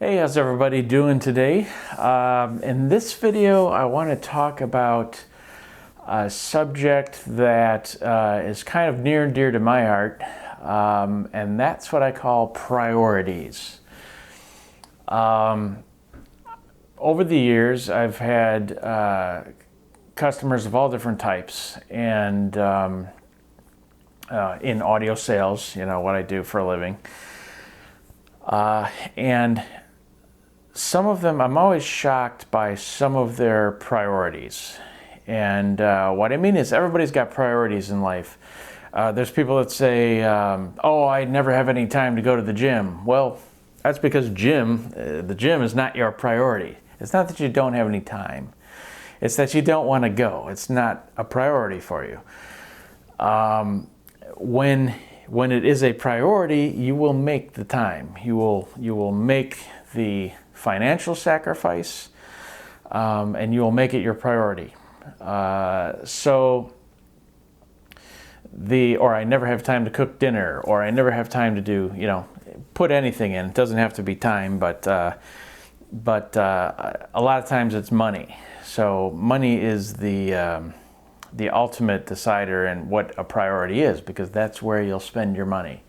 Hey, how's everybody doing today? In this video, I want to talk about a subject that is kind of near and dear to my heart, and that's what I call priorities. Over the years, I've had customers of all different types, and in audio sales, you know, what I do for a living. And some of them, I'm always shocked by some of their priorities. And what I mean is everybody's got priorities in life. There's people that say, oh, I never have any time to go to the gym. Well, that's because the gym is not your priority. It's not that you don't have any time. It's that you don't want to go. It's not a priority for you. When it is a priority, you will make the time. You will make the financial sacrifice, and you will make it your priority. Or I never have time to cook dinner, or I never have time to do, put anything in. It doesn't have to be time, but a lot of times it's money. So money is the ultimate decider in what a priority is, because that's where you'll spend your money.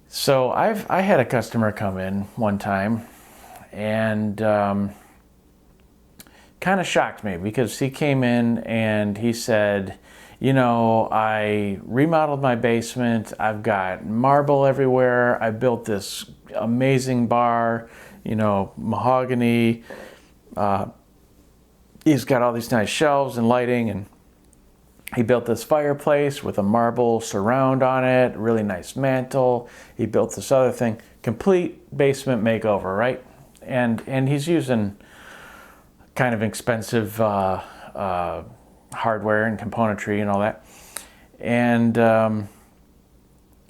So I had a customer come in one time, and kind of shocked me, because he came in and he said, I remodeled my basement. I've got marble everywhere. I built this amazing bar, mahogany. He's got all these nice shelves and lighting, and he built this fireplace with a marble surround on it, really nice mantle. He built this other thing, complete basement makeover, right? And he's using kind of expensive hardware and componentry and all that. And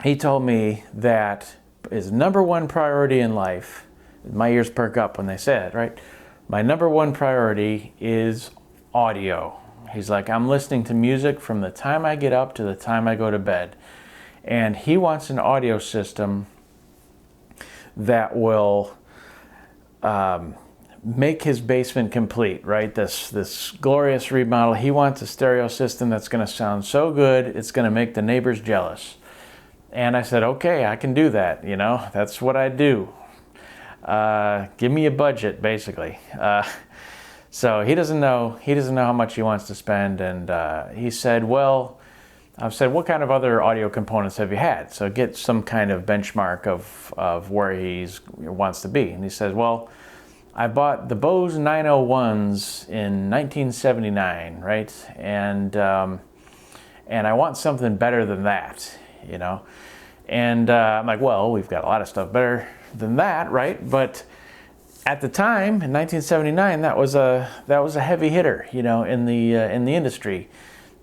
he told me that his number one priority in life, my ears perk up when they say it, right? My number one priority is audio. He's like, I'm listening to music from the time I get up to the time I go to bed. And he wants an audio system that will make his basement complete, right? This glorious remodel. He wants a stereo system that's going to sound so good, it's going to make the neighbors jealous. And I said, okay, I can do that. That's what I do. Give me a budget, basically. So he doesn't know how much he wants to spend, and he said, well, I've said, what kind of other audio components have you had? So get some kind of benchmark of where he wants to be. And he says, well, I bought the Bose 901s in 1979, right? And I want something better than that, And I'm like, well, we've got a lot of stuff better than that, right? But at the time, in 1979, that was a heavy hitter, in the industry.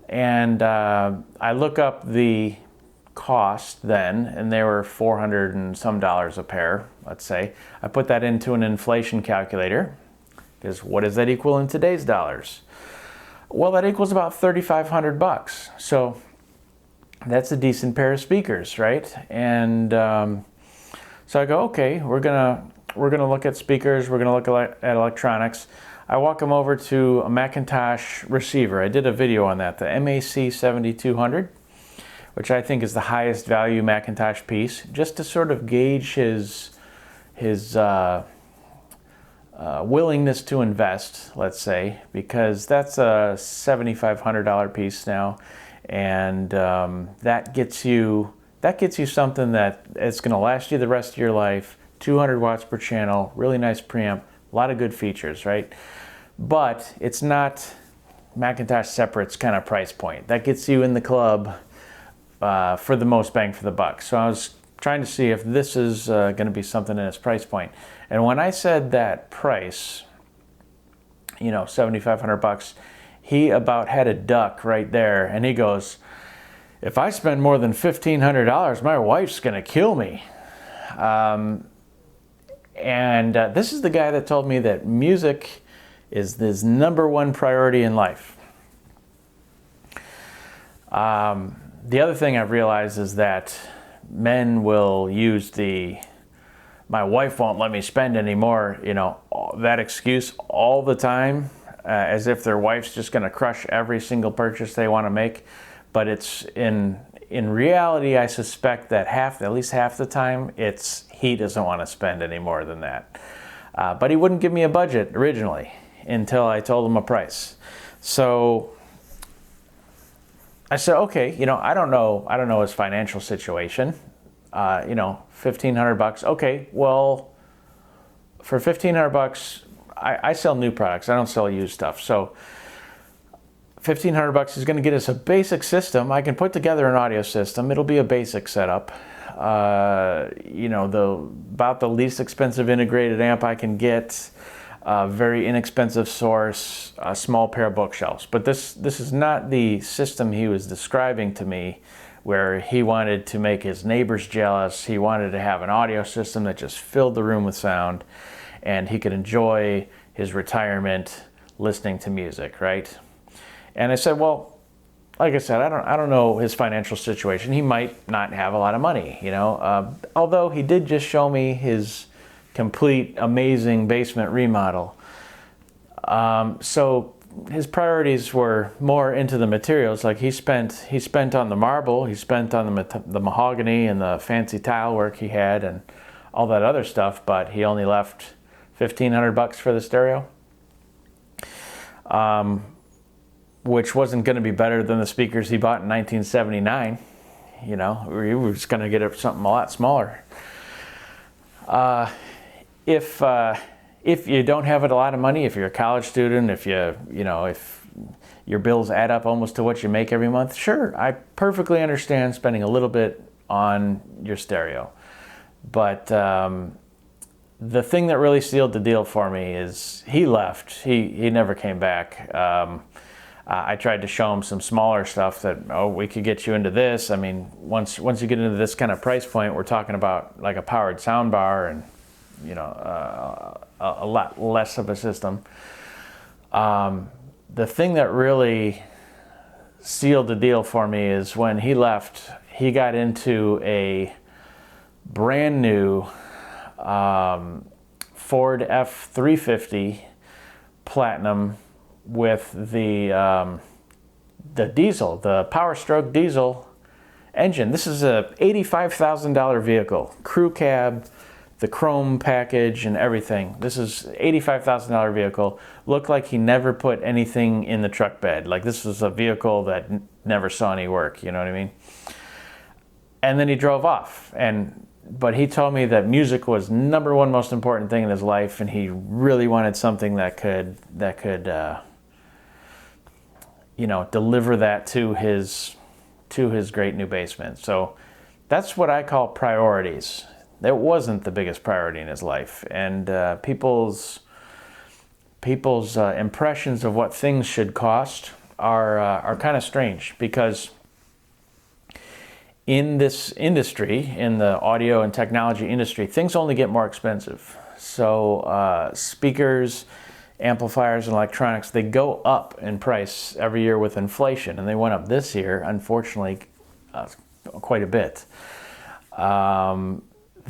And I look up the cost then, and they were $400 and some a pair, let's say. I put that into an inflation calculator, because what does that equal in today's dollars? Well, that equals about $3,500. So that's a decent pair of speakers, right? And so I go, okay, we're gonna look at speakers. We're gonna look at electronics. I walk them over to a Macintosh receiver. I did a video on that, the MAC 7200, which I think is the highest value Macintosh piece, just to sort of gauge his willingness to invest, let's say, because that's a $7,500 piece now, and that gets you something that it's going to last you the rest of your life. 200 watts per channel, really nice preamp, a lot of good features, right? But it's not Macintosh Separate's kind of price point. That gets you in the club for the most bang for the buck. So I was trying to see if this is going to be something in its price point. And when I said that price, $7,500, he about had a duck right there, and he goes, if I spend more than $1,500, my wife's going to kill me. And this is the guy that told me that music is his number one priority in life. The other thing I've realized is that men will use the my wife won't let me spend any more, that excuse all the time, as if their wife's just going to crush every single purchase they want to make. But it's in reality, I suspect that at least half the time, he doesn't want to spend any more than that. But he wouldn't give me a budget originally until I told him a price. So I said, okay, I don't know his financial situation. $1,500. Okay, well, for $1,500, I sell new products. I don't sell used stuff. So $1,500 is going to get us a basic system. I can put together an audio system. It'll be a basic setup. About the least expensive integrated amp I can get. A very inexpensive source. A small pair of bookshelves. But this is not the system he was describing to me, where he wanted to make his neighbors jealous. He wanted to have an audio system that just filled the room with sound, and he could enjoy his retirement listening to music, right? And I said, well, like I said, I don't know his financial situation. He might not have a lot of money, although he did just show me his complete, amazing basement remodel. So his priorities were more into the materials. Like he spent on the marble, he spent on the mahogany and the fancy tile work he had and all that other stuff, but he only left $1,500 for the stereo, which wasn't going to be better than the speakers he bought in 1979. He was going to get something a lot smaller. If you don't have a lot of money, if you're a college student, if your bills add up almost to what you make every month, sure, I perfectly understand spending a little bit on your stereo. But the thing that really sealed the deal for me is he left. He never came back. I tried to show him some smaller stuff that, we could get you into this. I mean, once you get into this kind of price point, we're talking about like a powered sound bar and a lot less of a system. The thing that really sealed the deal for me is when he left, he got into a brand new Ford F-350 Platinum with the diesel, the Power Stroke diesel engine. This is a $85,000 vehicle, crew cab, the chrome package and everything. This is $85,000 vehicle. Looked like he never put anything in the truck bed. Like this was a vehicle that never saw any work, you know what I mean? And then he drove off. But he told me that music was number one most important thing in his life, and he really wanted something that could deliver that to his great new basement. So that's what I call priorities. That wasn't the biggest priority in his life, and people's impressions of what things should cost are kind of strange, because in this industry, in the audio and technology industry, things only get more expensive. So speakers, amplifiers, and electronics, they go up in price every year with inflation, and they went up this year, unfortunately, quite a bit.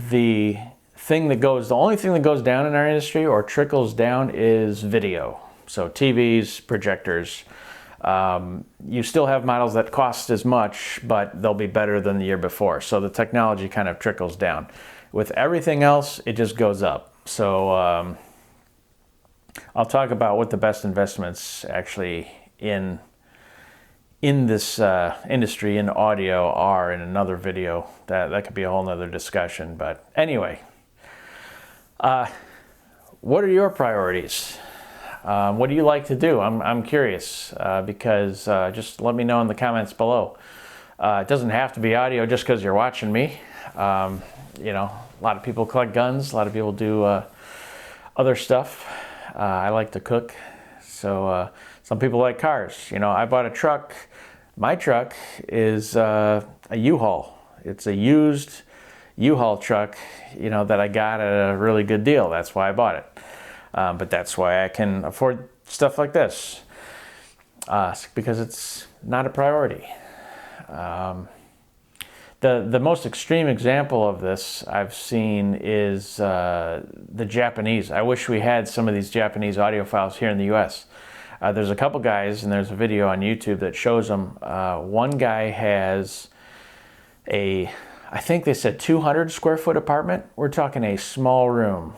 The only thing that goes down in our industry or trickles down is video. So TVs, projectors. You still have models that cost as much, but they'll be better than the year before. So the technology kind of trickles down. With everything else, it just goes up. So I'll talk about what the best investments actually in this industry in audio are in another video. That could be a whole nother discussion. But anyway, what are your priorities? What do you like to do? I'm curious, because just let me know in the comments below. It doesn't have to be audio just because you're watching me. A lot of people collect guns. A lot of people do other stuff. I like to cook. So some people like cars. I bought a truck. My truck is a U-Haul. It's a used U-Haul truck, that I got at a really good deal. That's why I bought it. But that's why I can afford stuff like this, because it's not a priority. The most extreme example of this I've seen is the Japanese. I wish we had some of these Japanese audiophiles here in the US. There's a couple guys, and there's a video on YouTube that shows them. One guy has I think they said 200 square foot apartment. We're talking a small room.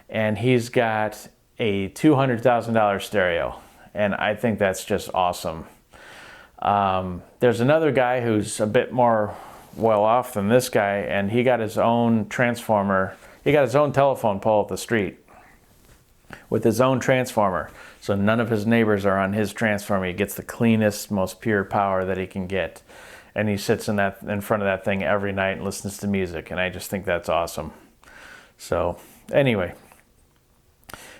And he's got a $200,000 stereo. And I think that's just awesome. There's another guy who's a bit more well off than this guy, and he got his own transformer. He got his own telephone pole up the street with his own transformer. So none of his neighbors are on his transformer. He gets the cleanest, most pure power that he can get. And he sits in front of that thing every night and listens to music. And I just think that's awesome. So anyway,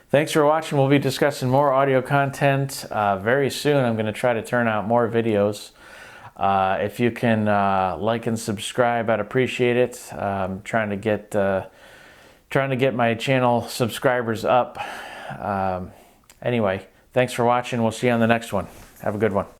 thanks for watching. We'll be discussing more audio content very soon. I'm going to try to turn out more videos. If you can like and subscribe, I'd appreciate it. I'm trying to get my channel subscribers up. Anyway, thanks for watching. We'll see you on the next one. Have a good one.